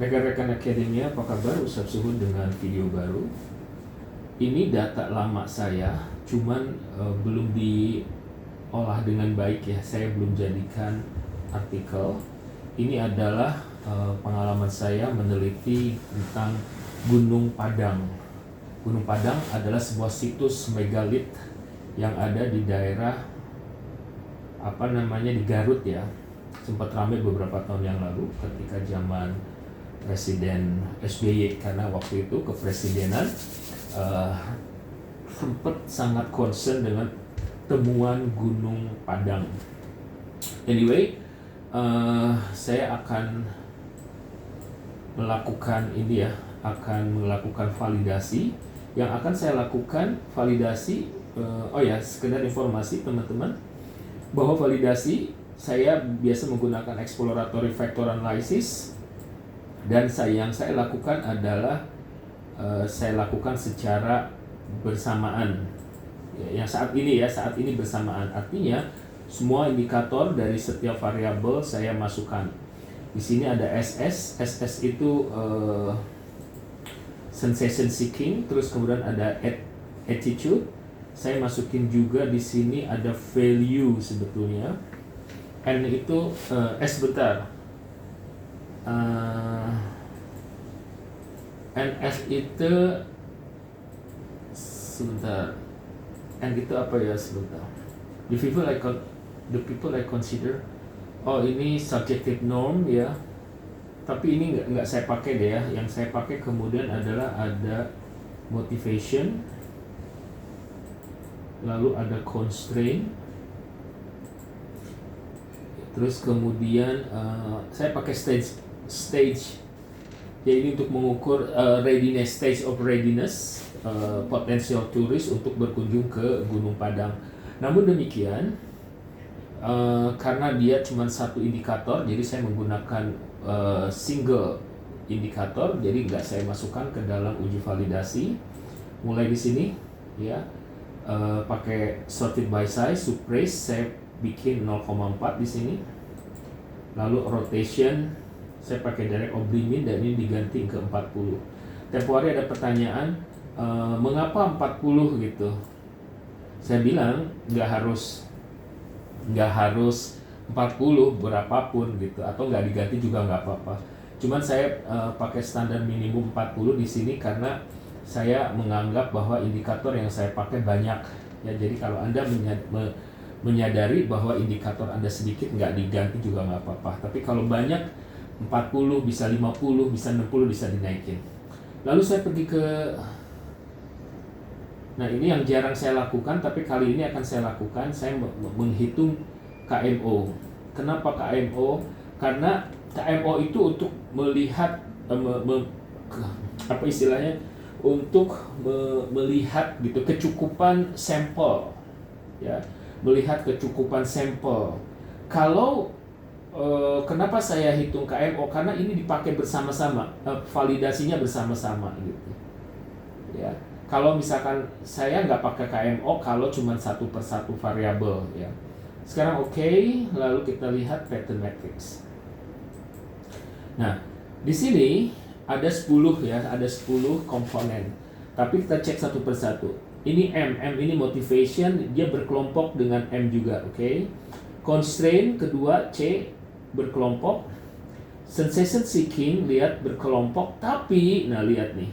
Rekan-rekan akademia, apa kabar? Ustaz Suhud dengan video baru. Ini data lama saya, cuman belum diolah dengan baik ya. Saya belum jadikan artikel. Ini adalah pengalaman saya meneliti tentang Gunung Padang. Gunung Padang adalah sebuah situs megalit yang ada di daerah di Garut ya. Sempat ramai beberapa tahun yang lalu ketika zaman Presiden SBY, karena waktu itu kepresidenan sempat sangat concern dengan temuan Gunung Padang. Anyway, saya akan melakukan validasi. Yang akan saya lakukan validasi, sekedar informasi teman-teman, bahwa validasi saya biasa menggunakan exploratory factor analysis. Dan yang saya lakukan adalah saya lakukan secara bersamaan. Yang saat ini bersamaan. Artinya semua indikator dari setiap variabel saya masukkan. Di sini ada SS. SS itu sensation seeking. Terus kemudian ada attitude. Saya masukin juga di sini ada value sebetulnya. N itu NS itu N itu apa ya sebentar. The people I consider. Oh, ini subjective norm ya. Tapi ini nggak saya pakai deh ya. Yang saya pakai kemudian adalah ada motivation, lalu ada constraint. Terus kemudian saya pakai stage. Jadi untuk mengukur readiness, stage of readiness potential tourist untuk berkunjung ke Gunung Padang. Namun demikian, karena dia cuma satu indikator, jadi saya menggunakan single indikator, jadi nggak saya masukkan ke dalam uji validasi. Mulai di sini, ya, pakai sorted by size, surprise, saya bikin 0,4 di sini. Lalu rotation, saya pakai direct oblimin dan ini diganti ke 40. Tempo hari ada pertanyaan, mengapa 40 gitu? Saya bilang nggak harus 40 berapapun gitu, atau nggak diganti juga nggak apa-apa. Cuman saya pakai standar minimum 40 di sini karena saya menganggap bahwa indikator yang saya pakai banyak ya. Jadi kalau Anda menyadari bahwa indikator Anda sedikit, nggak diganti juga nggak apa-apa. Tapi kalau banyak, 40, bisa 50, bisa 60, bisa dinaikin. Lalu saya pergi ke, nah ini yang jarang saya lakukan, tapi kali ini akan saya lakukan. Saya menghitung KMO. Kenapa KMO? Karena KMO itu untuk melihat untuk melihat gitu kecukupan sampel, ya, melihat kecukupan sampel. Kalau kenapa saya hitung KMO? Karena ini dipakai bersama-sama, validasinya bersama-sama gitu. Ya, kalau misalkan saya nggak pakai KMO, kalau cuma satu persatu variabel, ya. Sekarang lalu kita lihat pattern matrix. Nah, di sini ada 10 ya, ada 10 komponen. Tapi kita cek satu persatu. Ini M ini motivation, dia berkelompok dengan M juga, oke. Constraint kedua C berkelompok. Sensation seeking, lihat berkelompok, tapi nah lihat nih.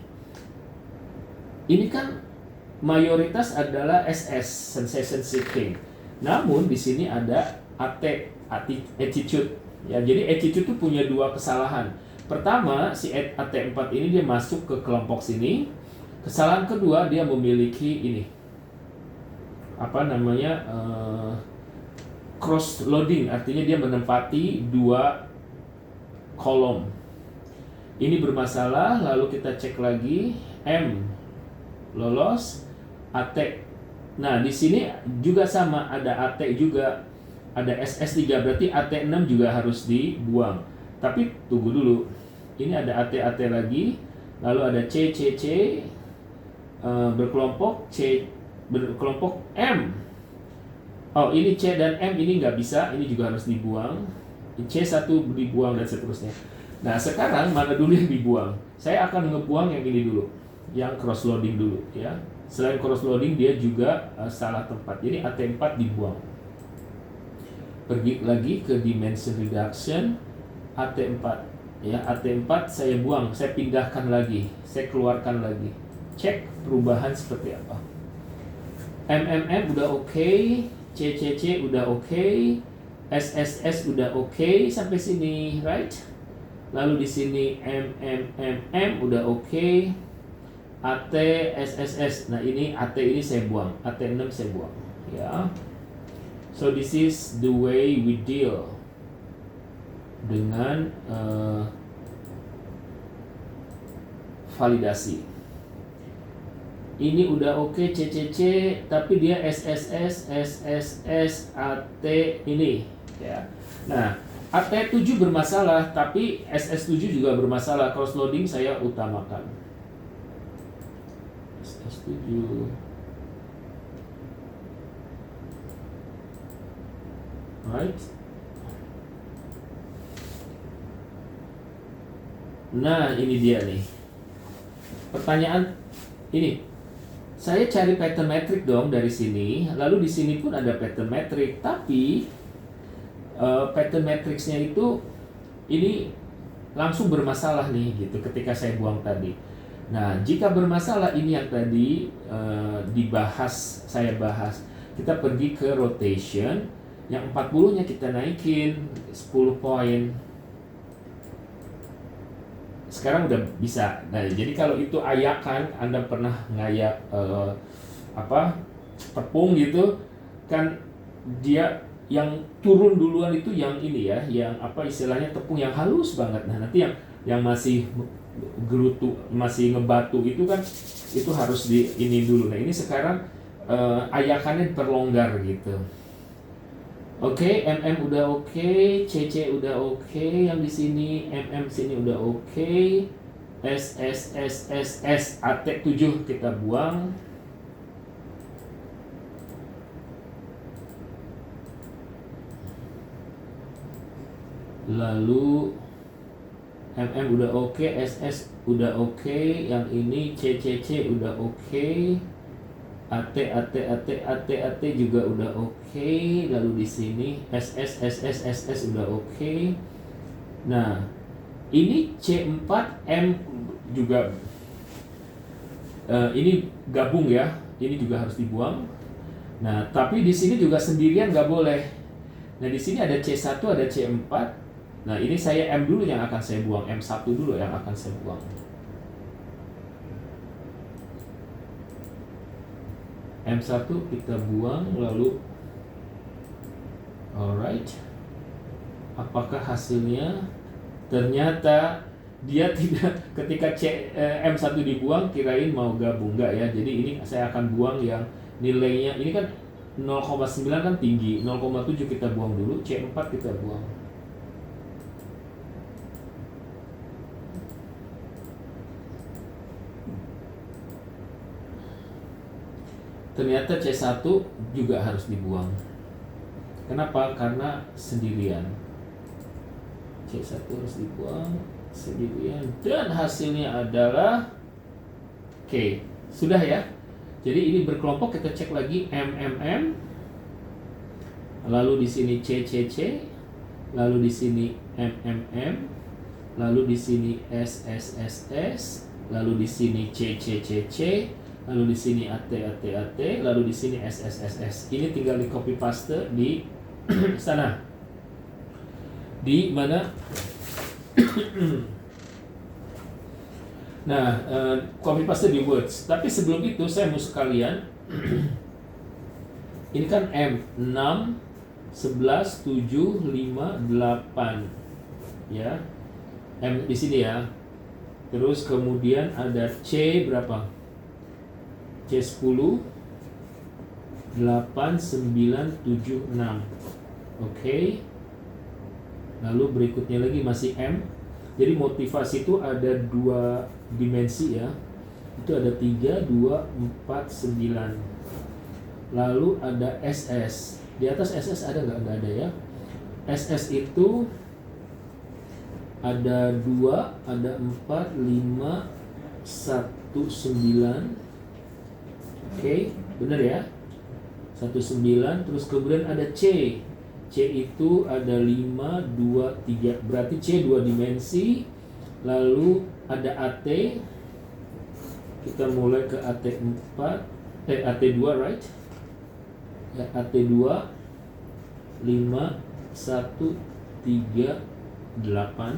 Ini kan mayoritas adalah SS, sensation seeking. Namun di sini ada attitude. Ya, jadi attitude itu punya dua kesalahan. Pertama, si AT4 ini dia masuk ke kelompok sini. Kesalahan kedua, dia memiliki ini. Cross loading, artinya dia menempati dua kolom. Ini bermasalah, lalu kita cek lagi. M lolos, AT. Nah, di sini juga sama, ada AT juga, ada SS3, berarti AT6 juga harus dibuang. Tapi tunggu dulu. Ini ada AT lagi, lalu ada C berkelompok, C berkelompok M. Oh, ini C dan M ini nggak bisa, ini juga harus dibuang. C1 dibuang dan seterusnya. Nah, sekarang mana dulu yang dibuang? Saya akan ngebuang yang ini dulu, yang cross loading dulu ya. Selain cross loading dia juga salah tempat. Jadi AT4 dibuang. Pergi lagi ke dimension reduction, AT4 ya, AT4 saya buang, saya pindahkan lagi, saya keluarkan lagi. Cek perubahan seperti apa. MMM udah oke, CCC udah oke, SSS udah oke sampai sini, right? Lalu di sini MMMM udah oke. AT, SSS. Nah, ini AT ini saya buang, AT6 saya buang, ya. So this is the way we deal dengan validasi. Ini udah oke, CCC, tapi dia SSS, SSS, AT ini, ya. Nah, AT7 bermasalah, tapi SS7 juga bermasalah. Cross loading saya utamakan. SS7. Right. Nah, ini dia nih. Pertanyaan ini. Saya cari pattern metric dong dari sini. Lalu di sini pun ada pattern metric, tapi pattern matrixnya itu ini langsung bermasalah nih gitu ketika saya buang tadi. Nah, jika bermasalah ini yang tadi dibahas, saya bahas. Kita pergi ke rotation. Yang 40-nya kita naikin 10 poin. Sekarang udah bisa. Nah, jadi kalau itu ayakan, Anda pernah ngayak tepung gitu, kan dia yang turun duluan itu yang ini ya, yang istilahnya tepung yang halus banget. Nah, nanti yang masih gerutu, masih ngebatu itu kan itu harus di ini dulu. Nah, ini sekarang ayakannya perlonggar gitu. Oke, MM udah oke, CC udah oke, yang di sini MM sini udah oke, SSSSS AT7 kita buang. Lalu MM udah oke, SS udah oke, yang ini CCC udah oke. AT juga udah oke. Lalu di sini SS udah oke. Nah, ini C4M juga ini gabung ya. Ini juga harus dibuang. Nah, tapi di sini juga sendirian nggak boleh. Nah, di sini ada C1, ada C4. Nah, ini saya M dulu yang akan saya buang, M1 dulu yang akan saya buang. M1 kita buang, lalu alright. Apakah hasilnya? Ternyata dia tidak, ketika M1 dibuang kirain mau gabung, enggak ya. Jadi ini saya akan buang yang nilainya, ini kan 0,9 kan tinggi, 0,7 kita buang dulu, C4 kita buang. Ternyata C1 juga harus dibuang. Kenapa? Karena sendirian. C1 harus dibuang sendirian. Dan hasilnya adalah Oke, sudah ya. Jadi ini berkelompok, kita cek lagi MMM. Lalu di sini CCC. Lalu di sini MMM. Lalu di sini SSSS. Lalu di sini CCCC. Lalu di sini AT, lalu di sini SSSS. Ini tinggal di copy paste di sana. Di mana? Nah, copy paste di Words. Tapi sebelum itu saya mau sekalian. Ini kan M 6, 11, 7, 5, 8. Ya. M di sini ya. Terus kemudian ada C berapa? C10 8, 9, 7, 6. Oke. Lalu berikutnya lagi masih M. Jadi motivasi itu ada 2 dimensi ya. Itu ada 3, 2, 4, 9. Lalu ada SS. Di atas SS ada nggak? Nggak ada ya. SS itu ada 2, ada 4, 5, 1, 9. Oke, benar ya? 1, 9. Terus kemudian ada C. C itu ada 5, 2, 3. Berarti C 2 dimensi. Lalu ada AT. Kita mulai ke AT4. AT2, right? Ya, AT2 5, 1, 3, 8.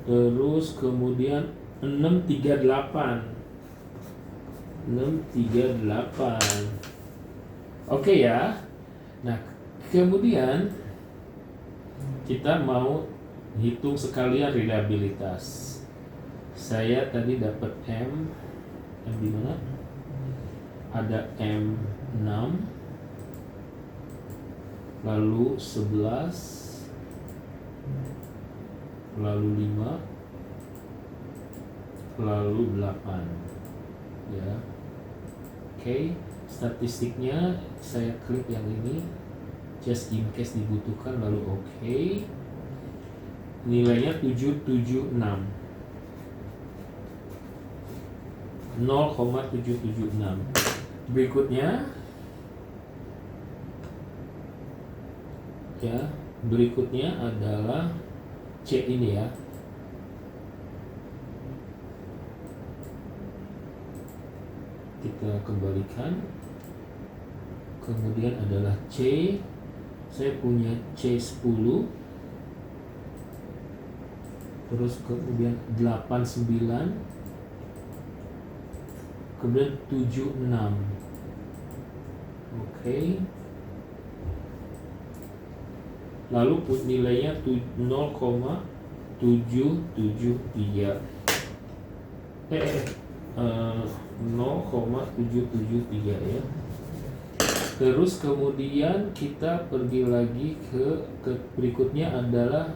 Terus kemudian 6, 3, 8. 6, 3, 8. Oke ya. Nah, kemudian kita mau hitung sekalian reliabilitas. Saya tadi dapat M di mana? Ada M6, lalu 11, lalu 5, lalu 8. Ya. Oke, statistiknya saya klik yang ini, just in case dibutuhkan, lalu oke. Nilainya 776. 0,776. Berikutnya ya, berikutnya adalah C ini ya. Kita kembalikan. Kemudian adalah C. Saya punya C10. Terus kemudian 89. Kemudian 76. Oke. Lalu nilainya 0,773. 0,773 ya. Terus kemudian kita pergi lagi ke berikutnya adalah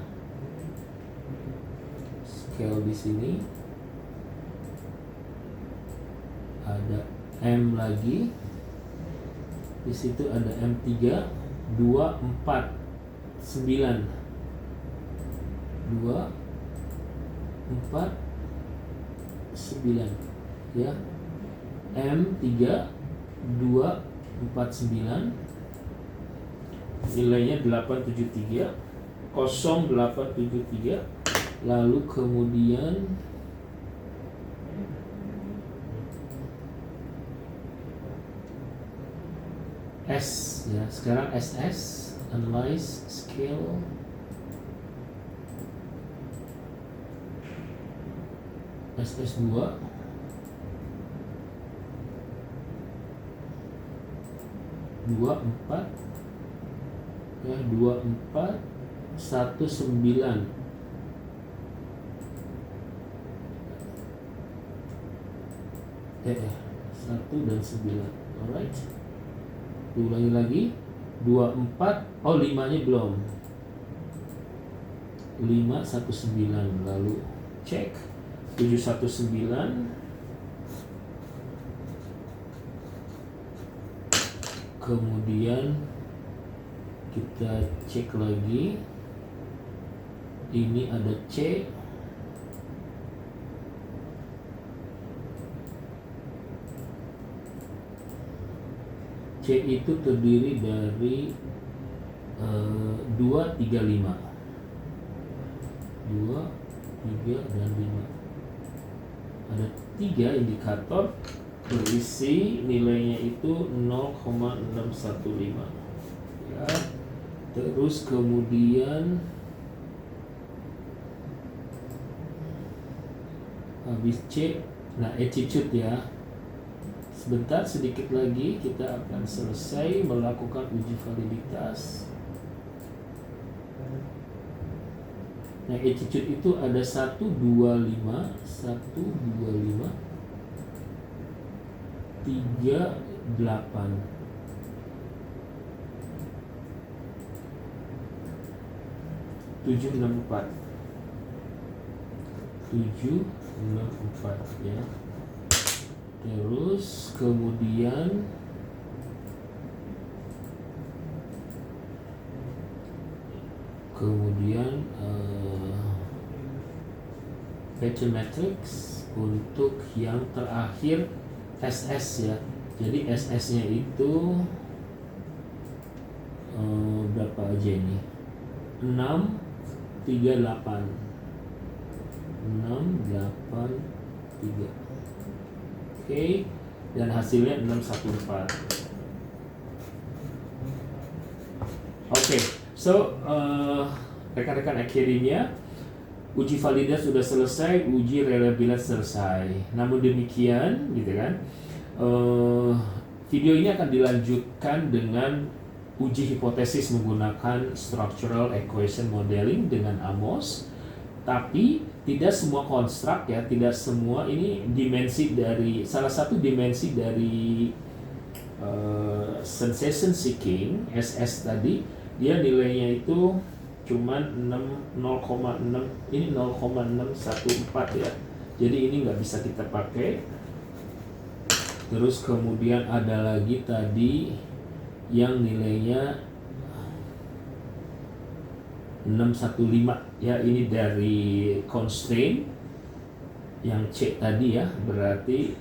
scale di sini. Ada M lagi. Di situ ada M3 2, 4, 9. 2, 4, 9 ya. M3 2, 4, 9. Nilainya 873. 0873. Lalu kemudian S ya, sekarang SS, analyze scale. SS2 24 ya, 24 19. 1 dan 9. Alright. Diulangi lagi. 24. Oh, 5-nya belum. 519. Lalu cek 719. Kemudian kita cek lagi. Ini ada C. C itu terdiri dari 2, 3, 5. 2, 3, dan 5. Ada 3 indikator berisi nilainya itu 0,615 ya. Terus kemudian habis C, nah attitude ya. Sebentar, sedikit lagi kita akan selesai melakukan uji validitas. Nah, attitude itu ada 1, 2, 5, 1, 2, 5, 3, 8. Tujuh, 6, 4. 7, 6, 4 ya. Terus kemudian kemudian feature matrix untuk yang terakhir SS ya. Jadi SS-nya itu berapa aja ini? 6, 3, 8. 6, 8, 3. Oke, dan hasilnya 614. Oke, so rekan-rekan akhirnya uji validitas sudah selesai, uji reliabilitas selesai. Namun demikian, gitu kan, video ini akan dilanjutkan dengan uji hipotesis menggunakan structural equation modeling dengan AMOS. Tapi tidak semua konstruk ya, tidak semua ini dimensi dari salah satu dimensi dari sensation seeking SS tadi, dia nilainya itu cuman 0,6, ini 0,614 ya. Jadi ini nggak bisa kita pakai. Terus kemudian ada lagi tadi yang nilainya 615 ya, ini dari constraint yang C tadi ya, berarti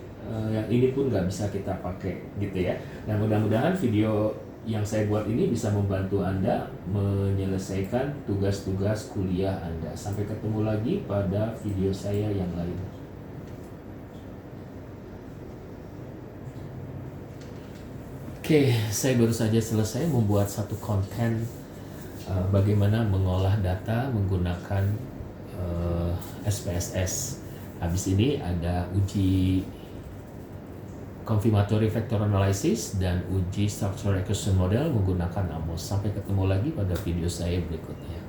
yang ini pun nggak bisa kita pakai gitu ya. Nah, mudah-mudahan video yang saya buat ini bisa membantu Anda menyelesaikan tugas-tugas kuliah Anda. Sampai ketemu lagi pada video saya yang lain. Oke, saya baru saja selesai membuat satu konten bagaimana mengolah data menggunakan SPSS. Habis ini ada uji confirmatory factor analysis dan uji structural equation model menggunakan AMOS. Sampai ketemu lagi pada video saya berikutnya.